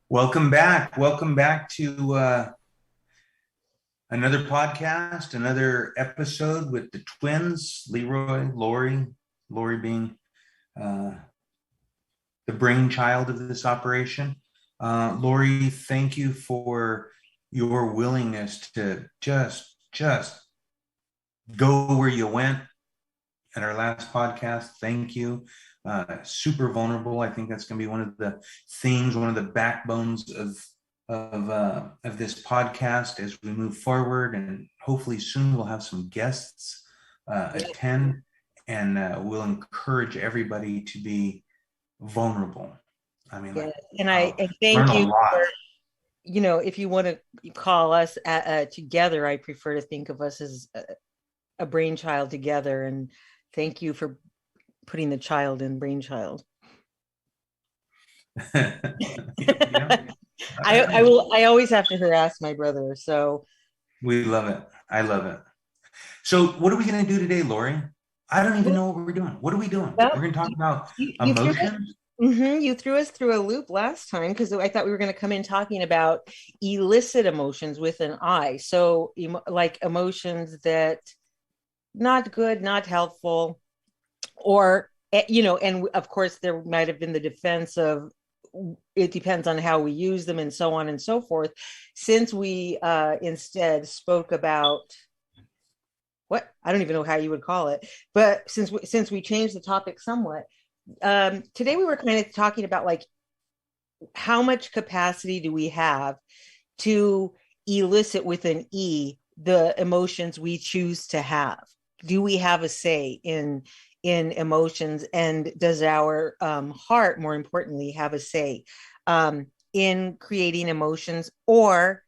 Welcome back. Welcome back to another podcast, another episode with the twins, Leroy, Lori being uh, the brainchild of this operation. Lori, thank you for your willingness to just go where you went at our last podcast. Thank you. Super vulnerable. I think that's going to be one of the themes, one of the backbones of this podcast as we move forward, and hopefully soon we'll have some guests attend, and we'll encourage everybody to be vulnerable. I mean, like, Yes, and I I'll and learn thank a you for, lot. if you want to call us together, I prefer to think of us as a brainchild together. And thank you for putting the child in brainchild. Yeah, all I right. will. I always have to harass my brother. So We love it. I love it. So, what are we going to do today, Lori? I don't even know what we're doing. What are we doing? well, We're going to talk about you threw us. emotions. You threw us through a loop last time because I thought we were going to come in talking about illicit emotions with an I. So, like emotions that not good, not helpful, or and of course there might have been the defense of it depends on how we use them and so on and so forth. Since we instead spoke about what I don't even know how you would call it, but since we changed the topic somewhat, today we were kind of talking about like how much capacity do we have to elicit with an E the emotions we choose to have? Do we have a say in emotions, and does our heart, more importantly, have a say in creating emotions or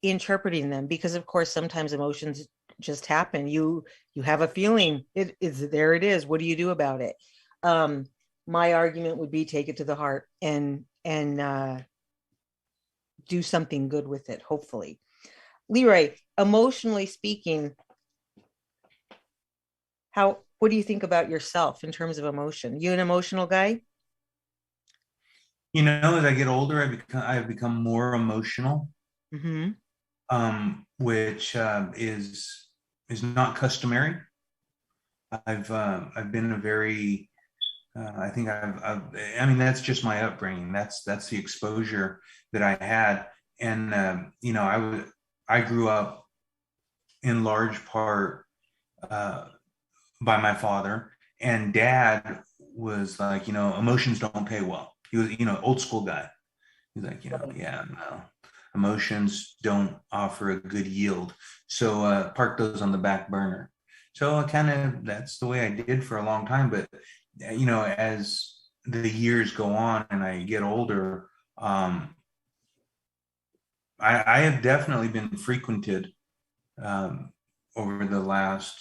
interpreting them? Because of course, sometimes emotions just happen. You have a feeling, it is there. It is. What do you do about it? Um, my argument would be take it to the heart and do something good with it, hopefully. Leroy, emotionally speaking, how what do you think about yourself in terms of emotion? You an emotional guy? As I get older, I've become more emotional, Mm-hmm. which is not customary. I've been a very I think I mean that's just my upbringing. That's the exposure that I had, and I grew up in large part uh, by my father, and dad was like, emotions don't pay well. He was, old school guy. He's like, yeah, no, emotions don't offer a good yield. So park those on the back burner. So I kind of, that's the way I did for a long time. But, as the years go on and I get older, I have definitely been frequented um, over the last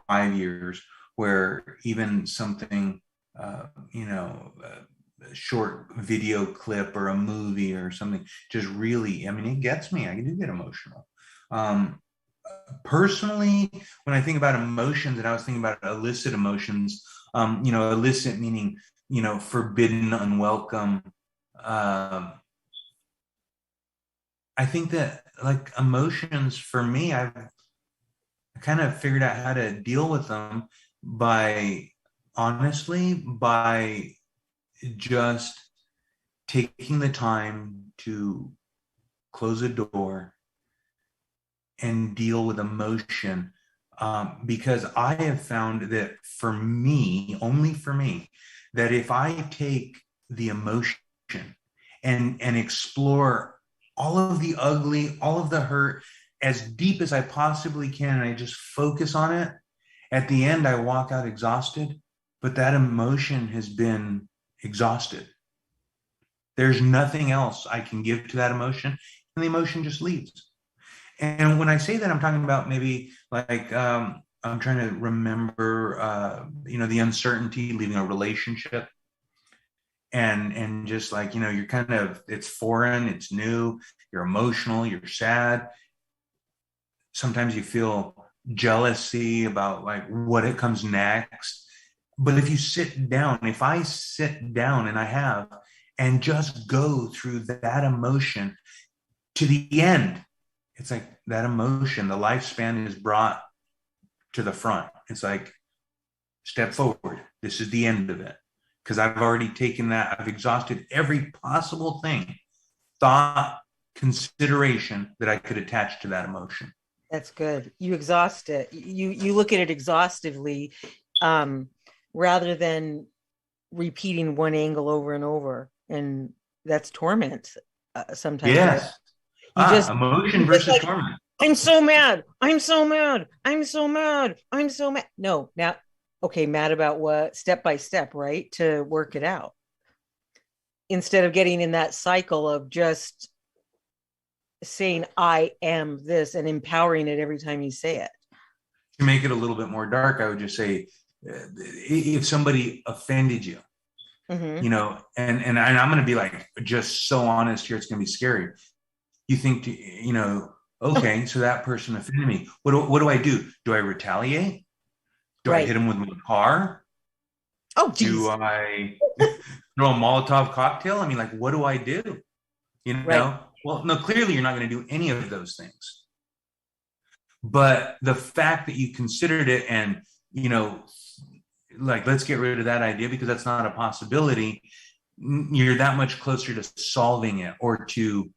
5 years where even something, uh, you know, a short video clip or a movie or something just really, I mean, it gets me. I do get emotional. Um, Personally, when I think about emotions, and I was thinking about illicit emotions, illicit meaning, forbidden, unwelcome. Um, I think that like emotions for me, I've kind of figured out how to deal with them by by just taking the time to close a door and deal with emotion. Because I have found that for me, only for me, that if I take the emotion and explore all of the ugly, all of the hurt as deep as I possibly can, and I just focus on it, at the end, I walk out exhausted, but that emotion has been exhausted. There's nothing else I can give to that emotion, and the emotion just leaves. And when I say that, I'm talking about maybe like I'm trying to remember, the uncertainty leaving a relationship, and just like you're kind of it's foreign, it's new, you're emotional, you're sad. Sometimes you feel jealousy about like what it comes next. But if you sit down, if I sit down and I have, and just go through that emotion to the end. It's like that emotion, the lifespan is brought to the front. It's like, step forward. This is the end of it. Because I've already taken that, I've exhausted every possible thing, thought, consideration that I could attach to that emotion. That's good. You exhaust it. You look at it exhaustively, um, rather than repeating one angle over and over, and that's torment. Sometimes, right? Yes. You just Emotion just versus like, torment. I'm so mad. I'm so mad. I'm so mad. I'm so mad. No, now, okay, mad about what? Step by step, right? To work it out instead of getting in that cycle of just saying, I am this and empowering it every time you say it. To make it a little bit more dark, I would just say, if somebody offended you, Mm-hmm. you know, and I'm going to be like just so honest here, it's going to be scary. You think, you know, okay, so that person offended me. What do I do? Do I retaliate? Do I Right. hit him with my car? Oh, Do geez. I throw a Molotov cocktail? I mean, like, what do I do? You Right. know? Well, no, clearly you're not going to do any of those things. But the fact that you considered it and, you know, like, let's get rid of that idea because that's not a possibility. You're that much closer to solving it or to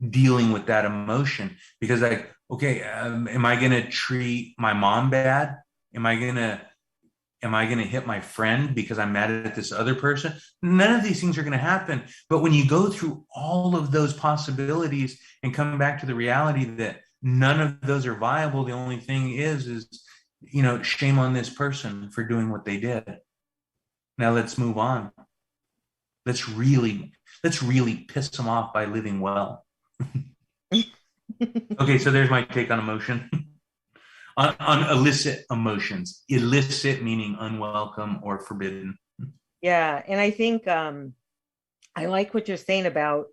dealing with that emotion because, like, okay, am I going to treat my mom bad? Am I going to hit my friend because I'm mad at this other person? None of these things are going to happen. But when you go through all of those possibilities and come back to the reality that none of those are viable, the only thing is, you know, shame on this person for doing what they did. Now let's move on. Let's really, let's really piss them off by living well. Okay, so there's my take on emotion. On illicit emotions. Illicit meaning unwelcome or forbidden. Yeah. And I think I like what you're saying about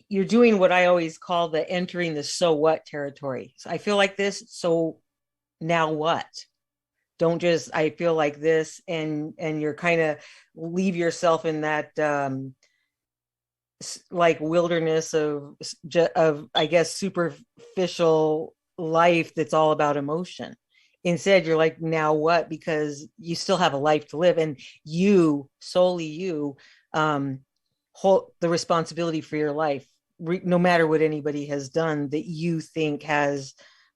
you're doing what I always call the entering the so what territory. So I feel like this, so now what? Don't just I feel like this and you're kind of leave yourself in that like wilderness of I guess superficial life that's all about emotion. Instead, you're like, now what? Because you still have a life to live, and you solely you hold the responsibility for your life, no matter what anybody has done that you think has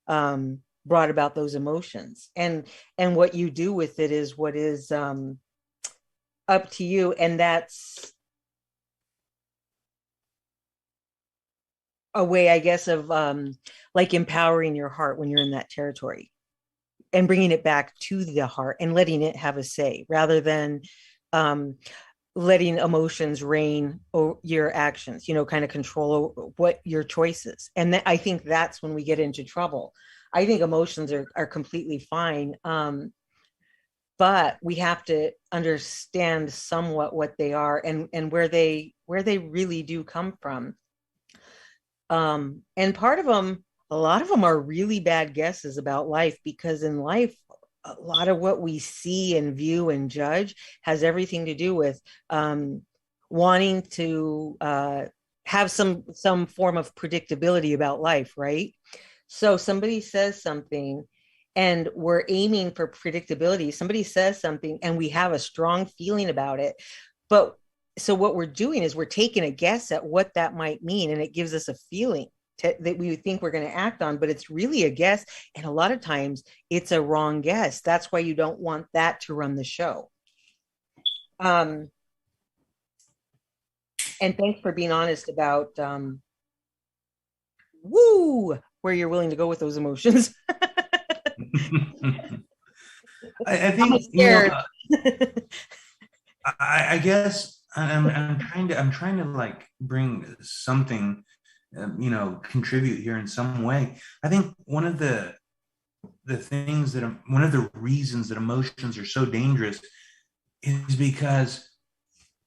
brought about those emotions, and what you do with it is what is up to you, and that's a way, I guess, of like empowering your heart when you're in that territory and bringing it back to the heart and letting it have a say rather than um, letting emotions reign over your actions, you know, kind of control what your choices. And I think that's when we get into trouble. I think emotions are completely fine. But we have to understand somewhat what they are and where they really do come from. And part of them, a lot of them are really bad guesses about life because in life, a lot of what we see and view and judge has everything to do with wanting to have some form of predictability about life, right? So somebody says something and we're aiming for predictability. Somebody says something and we have a strong feeling about it. But so what we're doing is we're taking a guess at what that might mean, and it gives us a feeling that we think we're going to act on, but it's really a guess. And a lot of times it's a wrong guess. That's why you don't want that to run the show. And thanks for being honest about where you're willing to go with those emotions. I I'm think, you know, scared. I guess I'm trying to like bring something, you know, contribute here in some way. I think the things that one of the reasons that emotions are so dangerous is because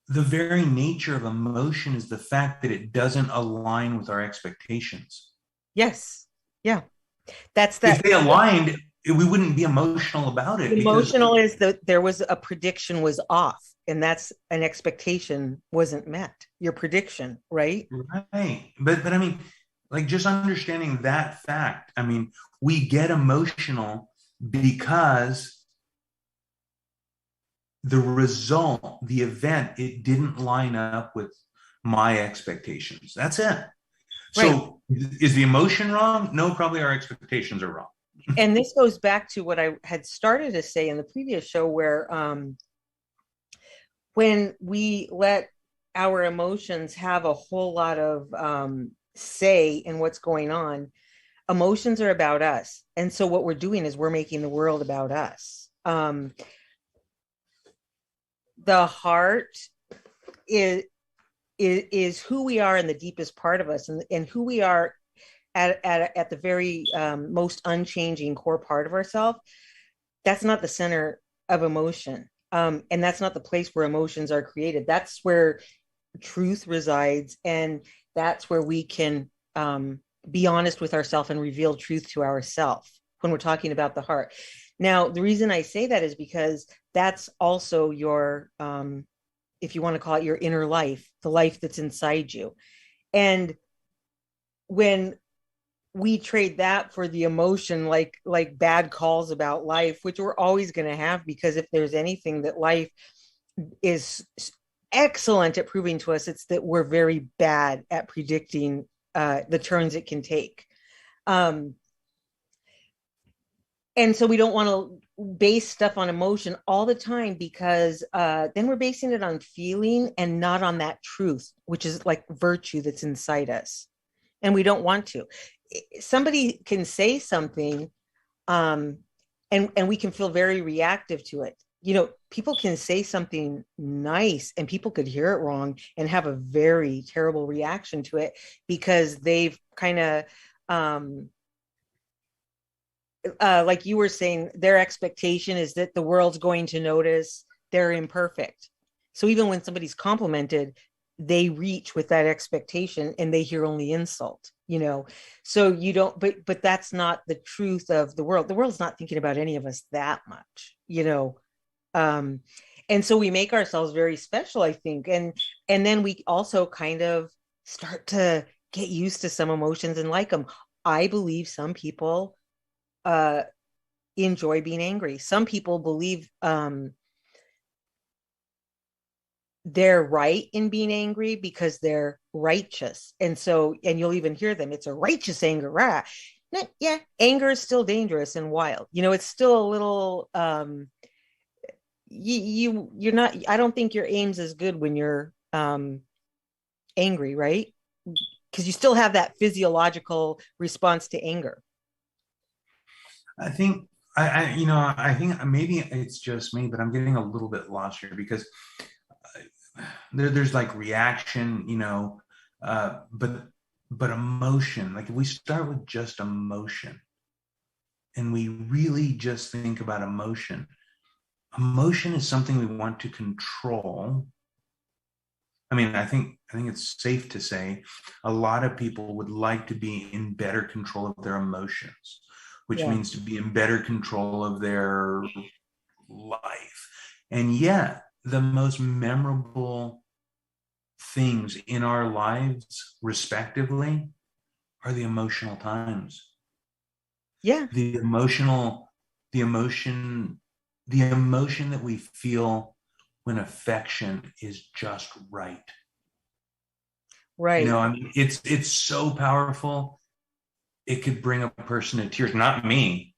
the very nature of emotion is the fact that it doesn't align with our expectations. Yes. Yeah. That's If that. they aligned, we wouldn't be emotional about it because Emotional is that there was a prediction was off, and that's an expectation wasn't met. Your prediction, right? right. But I mean, like just understanding that fact. I mean, we get emotional because the result, the event, it didn't line up with my expectations. That's it. Right. So is the emotion wrong? No, probably our expectations are wrong. And this goes back to what I had started to say in the previous show, where when we let our emotions have a whole lot of say in what's going on, emotions are about us. And so what we're doing is we're making the world about us. The heart is who we are in the deepest part of us, and who we are at the very most unchanging core part of ourselves. That's not the center of emotion. And that's not the place where emotions are created. That's where truth resides. And that's where we can be honest with ourselves and reveal truth to ourselves when we're talking about the heart. Now, the reason I say that is because that's also your, if you want to call it your inner life, the life that's inside you. And when we trade that for the emotion, like bad calls about life, which we're always going to have, because if there's anything that life is excellent at proving to us, it's that we're very bad at predicting the turns it can take. And so we don't want to base stuff on emotion all the time, because then we're basing it on feeling and not on that truth, which is like virtue that's inside us. And we don't want to. Somebody can say something, and we can feel very reactive to it. You know, people can say something nice and people could hear it wrong and have a very terrible reaction to it, because they've kind of like you were saying, their expectation is that the world's going to notice they're imperfect. So even when somebody's complimented, they reach with that expectation and they hear only insult, you know. So you don't, but that's not the truth of the world. The world's not thinking about any of us that much, you know. And so we make ourselves very special, I think. And then we also kind of start to get used to some emotions and like them. I believe some people enjoy being angry. Some people believe they're right in being angry because they're righteous. And so, and you'll even hear them, it's a righteous anger. Rah. Yeah, anger is still dangerous and wild. You know, it's still a little you're not, I don't think your aim's as good when you're angry, right? Because you still have that physiological response to anger. I think I think maybe it's just me, but I'm getting a little bit lost here because there's like reaction, but emotion. Like if we start with just emotion, and we really just think about emotion, emotion is something we want to control. I mean, I think it's safe to say a lot of people would like to be in better control of their emotions, which Yeah. means to be in better control of their life. And yet, the most memorable things in our lives, respectively, are the emotional times. Yeah. The emotional, the emotion, the emotion that we feel when affection is just right. Right. I mean, it's so powerful. It could bring a person to tears. Not me,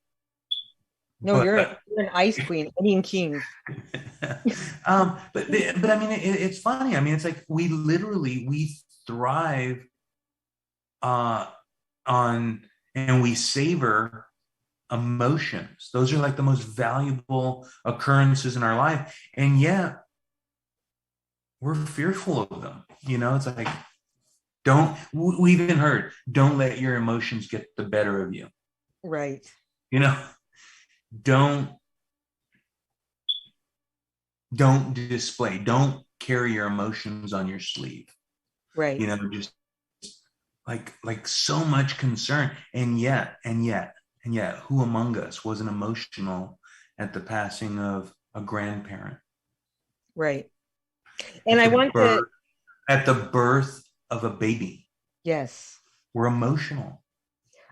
No, but you're an ice queen. I mean king. but I mean, it's funny. I mean, it's like we thrive uh, on and we savor emotions. Those are like the most valuable occurrences in our life, and yet we're fearful of them. It's like don't. We even heard, don't let your emotions get the better of you. Right. You know, don't don't carry your emotions on your sleeve. Right. Just like so much concern, and yet And yet, who among us wasn't emotional at the passing of a grandparent, Right. And at I the want to, birth, at the birth of a baby? yes, We're emotional.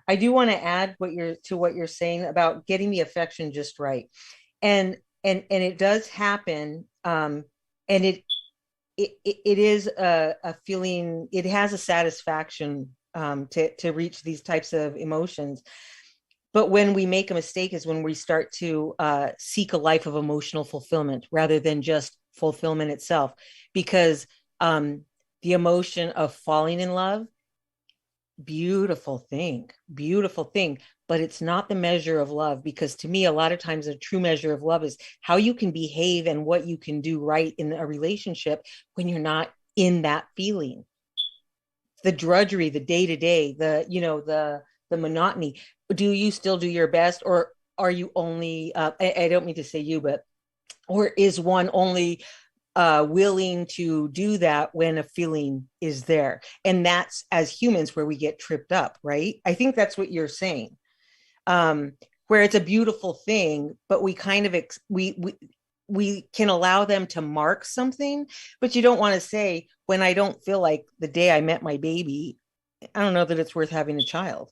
I do want to add what you're saying about getting the affection just right. And it does happen. And it is a feeling, it has a satisfaction to reach these types of emotions. But when we make a mistake is when we start to seek a life of emotional fulfillment rather than just fulfillment itself. Because um, the emotion of falling in love, beautiful thing, but it's not the measure of love. Because to me, a lot of times, a true measure of love is how you can behave and what you can do right in a relationship when you're not in that feeling, the drudgery, the day to day, the monotony. Do you still do your best, or are you only? I don't mean to say you, but or is one only willing to do that when a feeling is there? And that's as humans where we get tripped up, right? I think that's what you're saying. Where it's a beautiful thing, but we kind of we can allow them to mark something, but you don't want to say, when I don't feel like the day I met my baby, I don't know that it's worth having a child.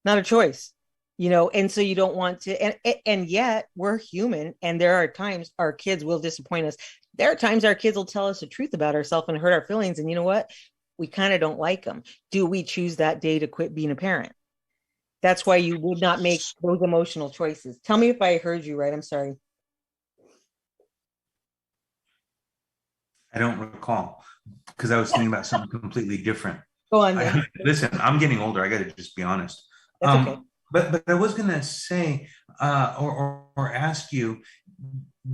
Not a choice, and so you don't want to, and yet we're human, and there are times our kids will disappoint us. There are times our kids will tell us the truth about ourselves and hurt our feelings, and you know what? We kind of don't like them. Do we choose that day to quit being a parent? That's why you would not make those emotional choices. Tell me if I heard you right. I'm sorry. I don't recall because I was thinking about something completely different. Go on then. Listen, I'm getting older. I got to just be honest. That's okay. But I was gonna say or ask you,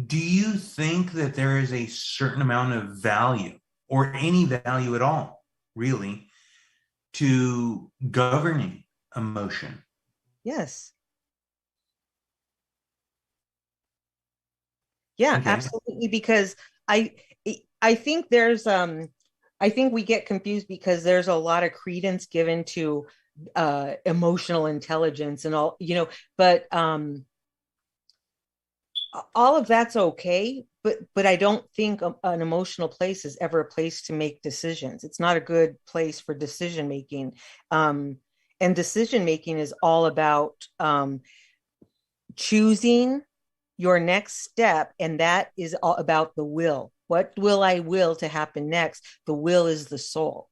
do you think that there is a certain amount of value or any value at all, really, to governing emotion? Yes. Yeah, Okay. absolutely. Because I I think there's I think we get confused because there's a lot of credence given to emotional intelligence and all, but all of that's okay, but I don't think an emotional place is ever a place to make decisions. It's not a good place for decision making. Um, and decision making is all about choosing your next step, and that is all about the will. What will I will to happen next? The will is the soul.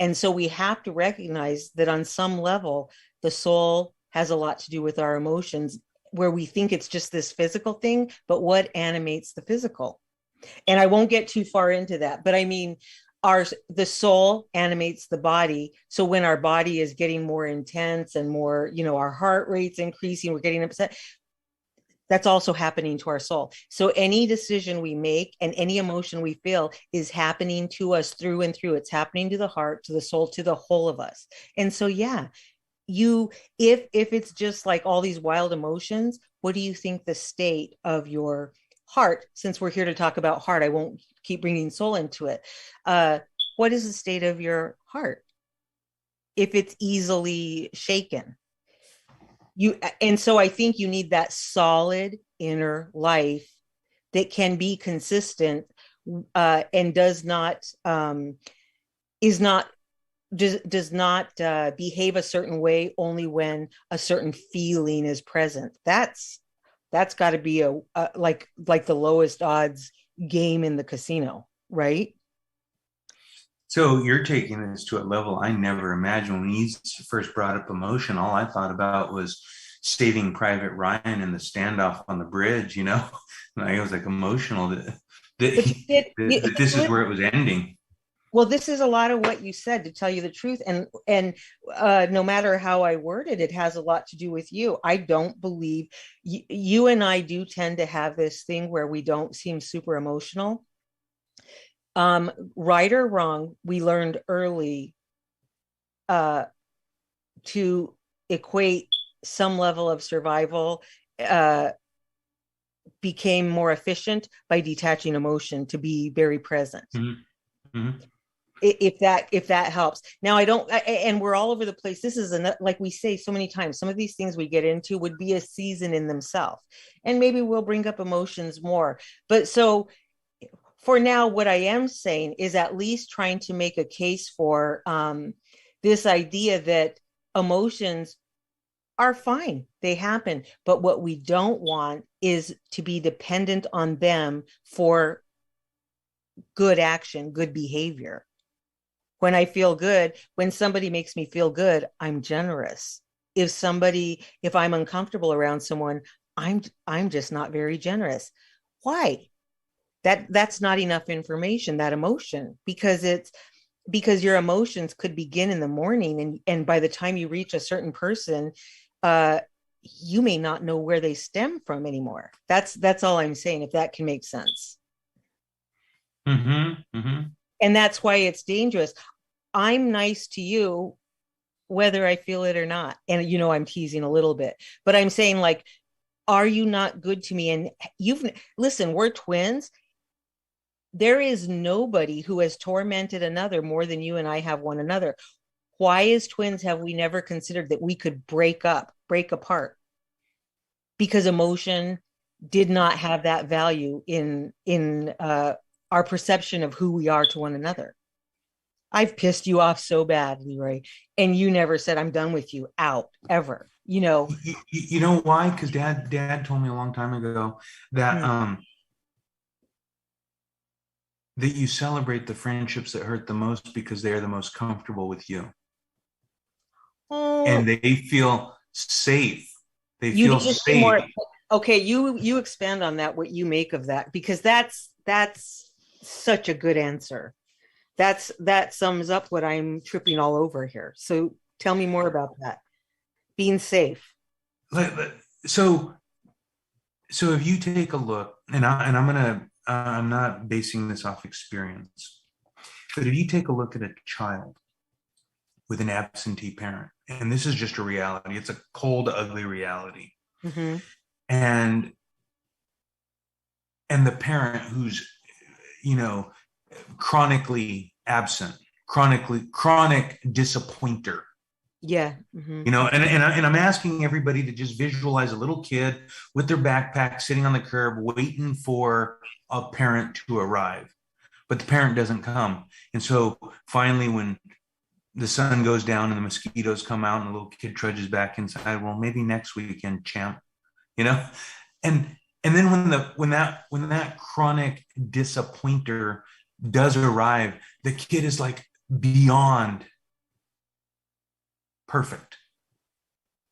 And so we have to recognize that on some level, the soul has a lot to do with our emotions, where we think it's just this physical thing, but what animates the physical? And I won't get too far into that, but I mean, the soul animates the body. So when our body is getting more intense and more, our heart rate's increasing, we're getting upset, that's also happening to our soul. So any decision we make and any emotion we feel is happening to us through and through. It's happening to the heart, to the soul, to the whole of us. And so, yeah, you, if it's just like all these wild emotions, what do you think the state of your heart, since we're here to talk about heart, I won't keep bringing soul into it. What is the state of your heart if it's easily shaken? And so I think you need that solid inner life that can be consistent, and does not is not does not behave a certain way only when a certain feeling is present. That's got to be like the lowest odds game in the casino, right? So you're taking this to a level I never imagined. When you first brought up emotion, all I thought about was Saving Private Ryan and the standoff on the bridge. Like, it was like emotional that this is where it was ending. Well, this is a lot of what you said, to tell you the truth, and no matter how I word it, it has a lot to do with you. I don't believe you and I do tend to have this thing where we don't seem super emotional. Right or wrong, we learned early uh, to equate some level of survival, uh, became more efficient by detaching emotion to be very present. Mm-hmm. Mm-hmm. if that helps. Now I don't and we're all over the place. This is like we say so many times, some of these things we get into would be a season in themselves, and maybe we'll bring up emotions more. But so for now, what I am saying is at least trying to make a case for this idea that emotions are fine, they happen, but what we don't want is to be dependent on them for good action, good behavior. When I feel good, when somebody makes me feel good, I'm generous. If I'm uncomfortable around someone, I'm just not very generous. Why? That's not enough information, that emotion, because your emotions could begin in the morning, and by the time you reach a certain person, uh you may not know where they stem from anymore. That's all I'm saying, if that can make sense. Mm-hmm. Mm-hmm. And that's why it's dangerous. I'm nice to you whether I feel it or not. And I'm teasing a little bit, but I'm saying, like, are you not good to me? And you've listen, we're twins. There is nobody who has tormented another more than you and I have one another. Why, as twins, have we never considered that we could break apart? Because emotion did not have that value in our perception of who we are to one another. I've pissed you off so bad, Leroy, and you never said I'm done with you, out, ever. You know why? Because dad told me a long time ago that that you celebrate the friendships that hurt the most because they are the most comfortable with you. And they feel safe. They feel safe. More, okay, you expand on that, what you make of that, because that's such a good answer. That sums up what I'm tripping all over here. So tell me more about that. Being safe. So if you take a look, and I'm not basing this off experience, but if you take a look at a child with an absentee parent, and this is just a reality, it's a cold, ugly reality. Mm-hmm. And the parent who's, chronically absent, chronic disappointer. Yeah. Mm-hmm. And I'm asking everybody to just visualize a little kid with their backpack sitting on the curb waiting for a parent to arrive, but the parent doesn't come. And so finally, when the sun goes down and the mosquitoes come out and the little kid trudges back inside, well, maybe next weekend, champ, and then when that chronic disappointer does arrive, the kid is like beyond perfect.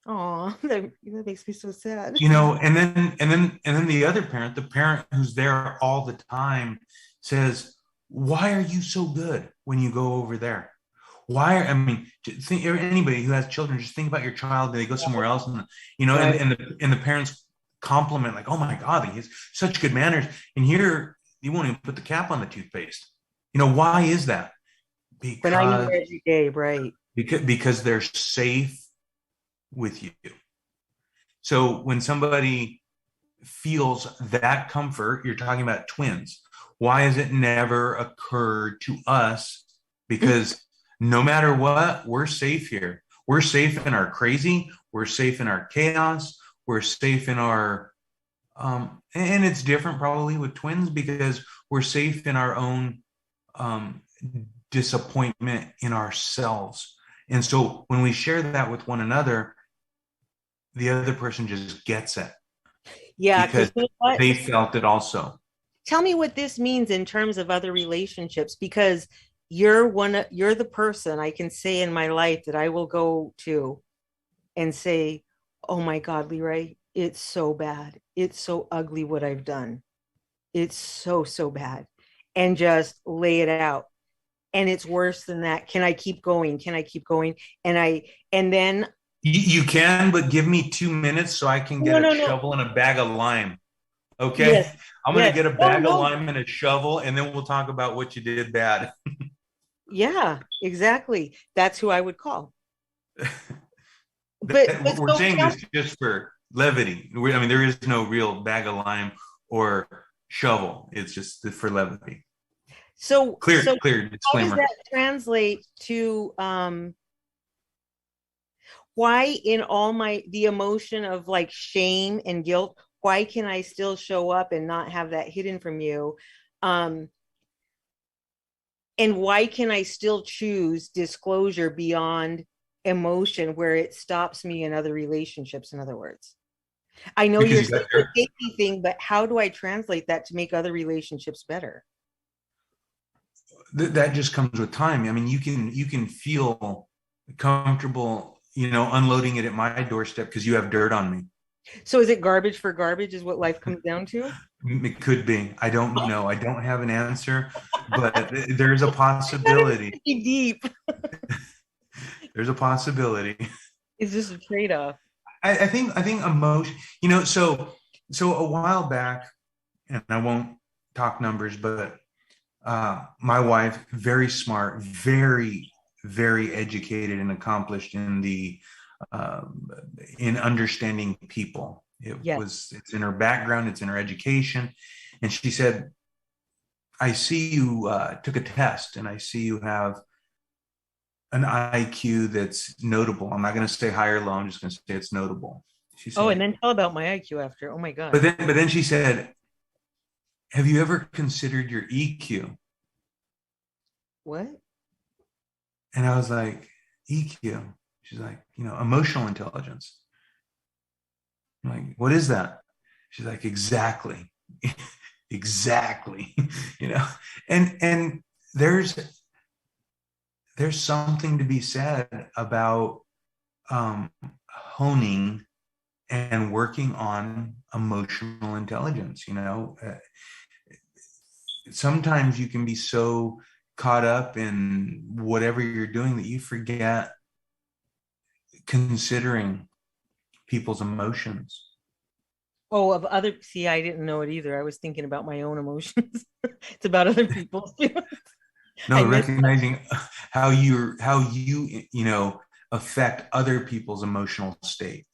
Oh, that makes me so sad. And then the other parent, the parent who's there all the time, says, "Why are you so good when you go over there? Why?" Anybody who has children, just think about your child. They go somewhere else, and right. and the parents compliment, like, "Oh my God, he has such good manners." And here, you won't even put the cap on the toothpaste. Why is that? Because, but I know every day, right? Because they're safe with you. So when somebody feels that comfort, you're talking about twins. Why has it never occurred to us? Because no matter what, we're safe here. We're safe in our crazy. We're safe in our chaos. We're safe in our, and it's different probably with twins because we're safe in our own disappointment in ourselves. And so when we share that with one another, the other person just gets it. Yeah, because they felt it also. Tell me what this means in terms of other relationships, because you're the person I can say in my life that I will go to and say, "Oh my God, Leroy, it's so bad. It's so ugly what I've done. It's so, so bad." And just lay it out. And it's worse than that. Can I keep going? Can I keep going? And then you can, but give me 2 minutes so I can get a shovel and a bag of lime. Okay. Yes. I'm going to get a bag of lime and a shovel, and then we'll talk about what you did bad. Yeah, exactly. That's who I would call. But we're saying this just for levity. There is no real bag of lime or shovel. It's just for levity. So, Clear, so clear how does disclaimer. that translate to why in all my the emotion of like shame and guilt, why can I still show up and not have that hidden from you? Um, and why can I still choose disclosure beyond emotion where it stops me in other relationships, in other words? I know Because you're you got saying the safety thing, but how do I translate that to make other relationships better? that just comes with time. I mean, you can feel comfortable, unloading it at my doorstep because you have dirt on me. So is it garbage for garbage is what life comes down to? It could be. I don't know. I don't have an answer, but there's a possibility. That is deep. There's a possibility. It's just a trade-off. I think emotion, so a while back, and I won't talk numbers, but my wife, very smart, very, very educated and accomplished um, in understanding people. Yes. It's in her background, it's in her education. And she said, I see you took a test and I see you have an IQ that's notable. I'm not going to say high or low. I'm just going to say it's notable. She Oh, and said, then tell about my IQ after. Oh my but God. then she said, have you ever considered your EQ? What? And I was like, EQ? She's like, emotional intelligence. I'm like, what is that? She's like, exactly. Exactly. you know, and there's there's something to be said about honing and working on emotional intelligence. Sometimes you can be so caught up in whatever you're doing that you forget considering people's emotions. Oh, of other, see, I didn't know it either. I was thinking about my own emotions. It's about other people's too. I No, missed that. recognizing how you affect other people's emotional state.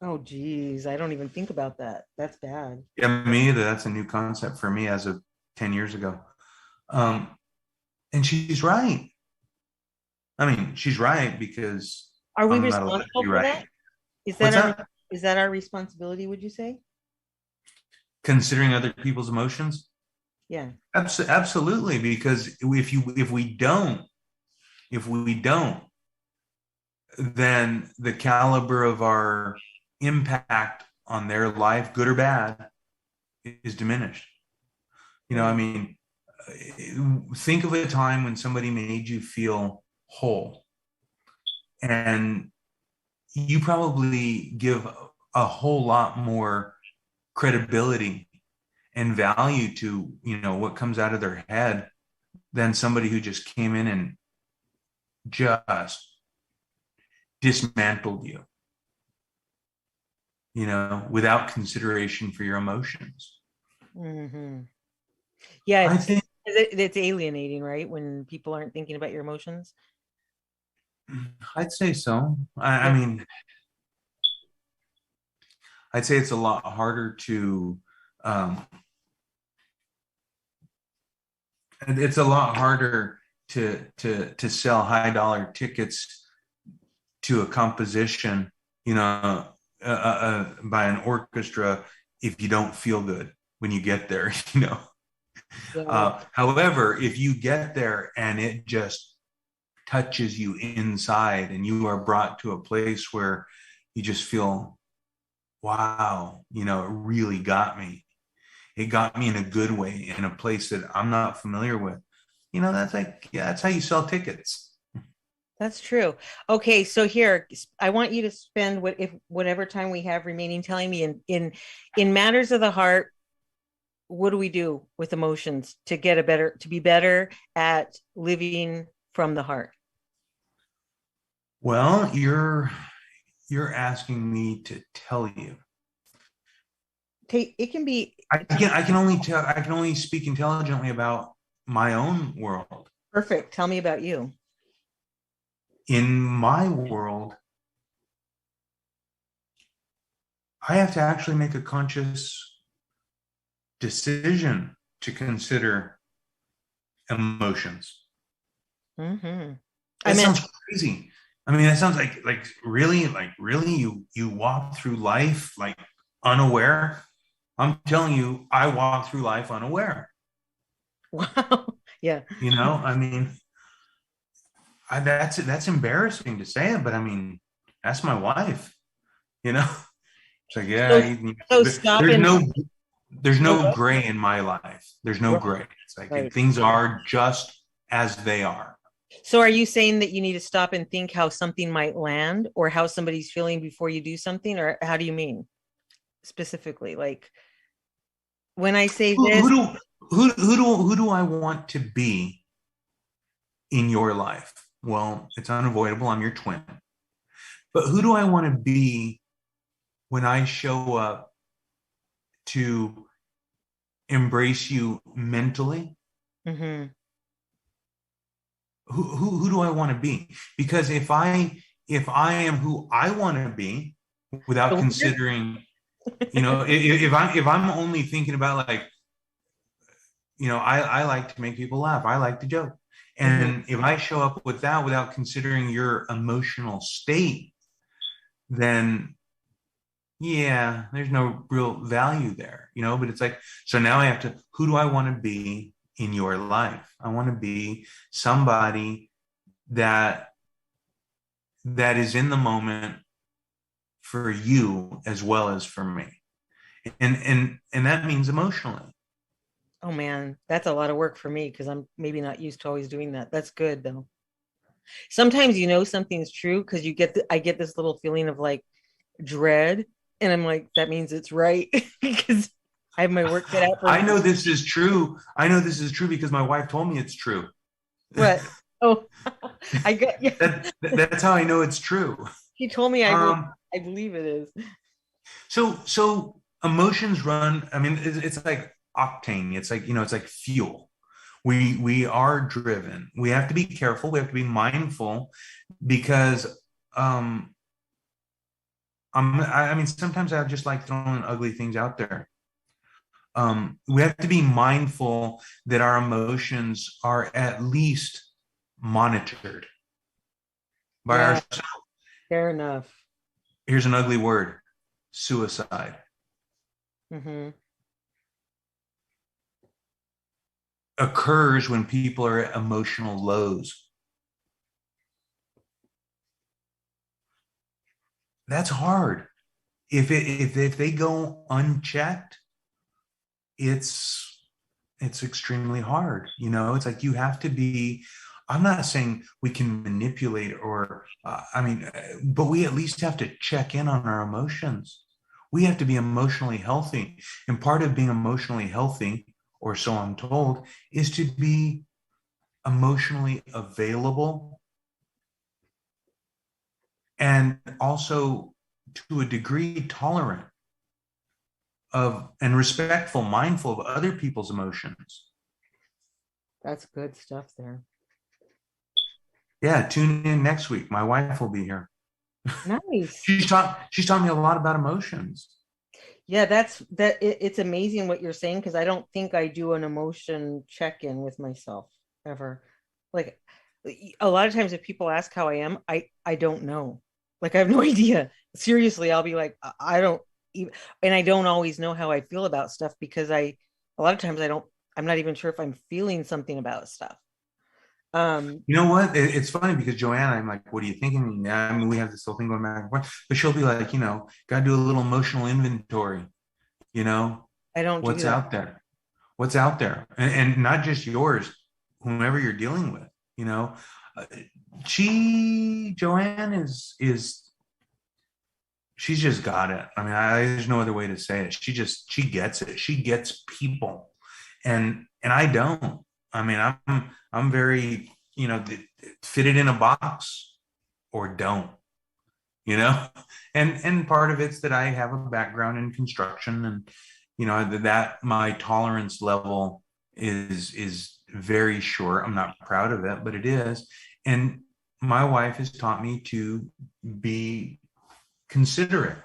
Oh, geez. I don't even think about that. That's bad. Yeah, me either. That's a new concept for me as of 10 years ago. Um, and she's right. I mean, she's right because Are we I'm not allowed to responsible be for right. that? Is that What's our that? is that our responsibility, would you say? Considering other people's emotions? Yeah. Absolutely, because if we don't, then the caliber of our impact on their life, good or bad, is diminished. I Mm. mean, think of a time when somebody made you feel whole, and you probably give a whole lot more credibility and value to what comes out of their head than somebody who just came in and just dismantled you, without consideration for your emotions. Hmm. Yeah, I think it's alienating, right? When people aren't thinking about your emotions. I'd say so. I Yeah. mean, I'd say it's a lot harder to um, it's a lot harder to sell high dollar tickets to a composition, by an orchestra if you don't feel good when you get there. Yeah. However, if you get there and it just touches you inside and you are brought to a place where you just feel, wow, it really got me. It got me in a good way in a place that I'm not familiar with. That's like, yeah, that's how you sell tickets. That's true. Okay, so here I want you to spend whatever time we have remaining telling me in matters of the heart, what do we do with emotions to be better at living from the heart? Well, you're asking me to tell you. Take it can be I can only speak intelligently about my own world. perfect. Tell me about you. In my world, I have to actually make a conscious decision to consider emotions. Mm-hmm. I That meant, sounds crazy. I mean, that sounds like really you walk through life like unaware. I'm telling you, I walk through life unaware. wow. Yeah. You know, I mean, that's embarrassing to say it, but I mean, that's my wife. You know, it's like yeah, So, so stop there's and oh, no gray in my life. There's no right, gray. It's like right. things are just as they are. So are you saying that you need to stop and think how something might land or how somebody's feeling before you do something? Or how do you mean specifically? Like when I say Who, who this, do who do I want to be in your life? Well, it's unavoidable. I'm your twin. But who do I want to be when I show up to embrace you mentally? mm-hmm, Who do I want to be? Because if I am who I want to be without so considering, you know, if I'm only thinking about like, you know, I like to make people laugh. I like to joke. mhm. And if I show up with that without considering your emotional state, then yeah, there's no real value there, you know, but it's like, so now I have to, who do I want to be in your life? I want to be somebody that is in the moment for you as well as for me. And that means emotionally. Oh man, that's a lot of work for me because I'm maybe not used to always doing that. That's good though. Sometimes you know something's true because I get this little feeling of like dread, and I'm like, that means it's right because I have my work cut out for I me. know this is true. I know this is true because my wife told me it's true. What? Oh, I got yeah. That's how I know it's true. He told me Um, I believe it is. so emotions run. I mean, it's like octane. It's like, you know, it's like fuel. We are driven. We have to be careful. We have to be mindful because um, I mean, sometimes I just like throwing ugly things out there. We have to be mindful that our emotions are at least monitored by Yeah, ourselves. fair enough. Here's an ugly word: suicide Hmm. occurs when people are at emotional lows. That's hard. If they go unchecked, it's extremely hard. You know, it's like you have to be. I'm not saying we can manipulate or I mean, but we at least have to check in on our emotions. We have to be emotionally healthy, and part of being emotionally healthy, or so I'm told, is to be emotionally available and also to a degree tolerant of and respectful, mindful of other people's emotions. That's good stuff there. Yeah, tune in next week. My wife will be here. Nice. She's taught me a lot about emotions. Yeah, it's amazing what you're saying because I don't think I do an emotion check-in with myself ever. Like a lot of times if people ask how I am, I don't know. Like I have no idea. Seriously, I'll be like I don't even, and I don't always know how I feel about stuff because a lot of times I'm not even sure if I'm feeling something about stuff. Um You know what? It's funny because Joanna, I'm like, what are you thinking? Yeah, I mean, we have this whole thing going back and forth, but she'll be like, you know, got to do a little emotional inventory. You know, I don't do what's that. out there? What's out there? And not just yours, whomever you're dealing with. You know, Uh, Joanne is she's just got it. I mean, there's no other way to say it. She gets it. She gets people, and I don't. I mean, I'm very, you know, fit it in a box or don't, you know, and part of it's that I have a background in construction, and you know that my tolerance level is very short. I'm not proud of it, but it is, and my wife has taught me to be considerate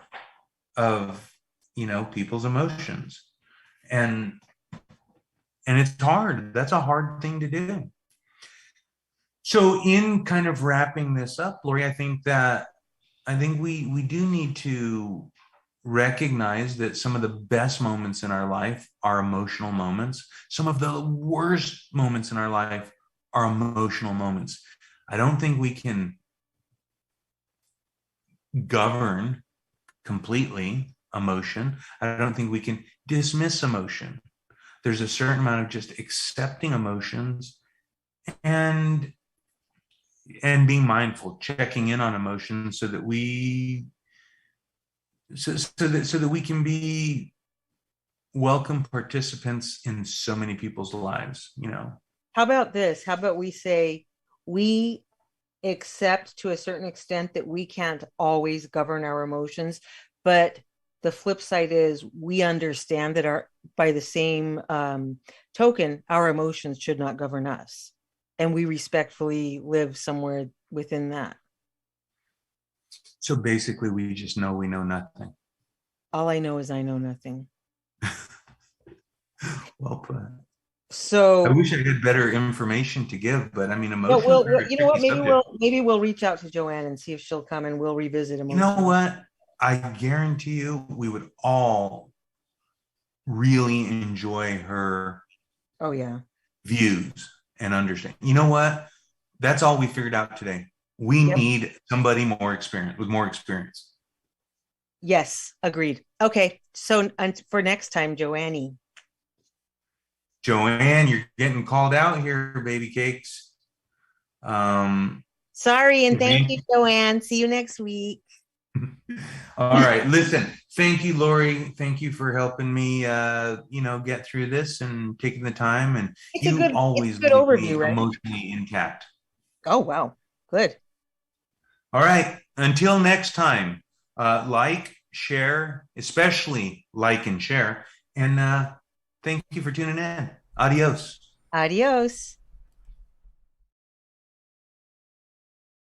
of, you know, people's emotions, and And it's hard. That's a hard thing to do. So in kind of wrapping this up, Lori, I think we do need to recognize that some of the best moments in our life are emotional moments. Some of the worst moments in our life are emotional moments. I don't think we can govern completely emotion. I don't think we can dismiss emotion. There's a certain amount of just accepting emotions and being mindful, checking in on emotions so that we can be welcome participants in so many people's lives, you know. How about this? How about we say we accept to a certain extent that we can't always govern our emotions, but the flip side is we understand that our by the same token, our emotions should not govern us, and we respectfully live somewhere within that. So basically we just know we know nothing. All I know is I know nothing. Well put. I So wish I had better information to give, but I mean, yeah, emotions are a you know tricky what? subject. Maybe we'll reach out to Joanne and see if she'll come and we'll revisit You know emotions. what? I guarantee you we would all really enjoy her Oh yeah. views and understand. You know what? That's all we figured out today. We Yep. need somebody more experience with more experience. Yes, agreed. Okay. So and for next time, Joanne. Joanne, you're getting called out here, baby cakes. Um, Sorry, and thank you, thank Joanne. See you next week. All right. Listen, thank you, Lori. Thank you for helping me, get through this and taking the time. And you It's always a good leave me overview, right? emotionally intact. Oh wow. Good. All right. Until next time, like, share, especially like and share. And thank you for tuning in. Adios. Adios.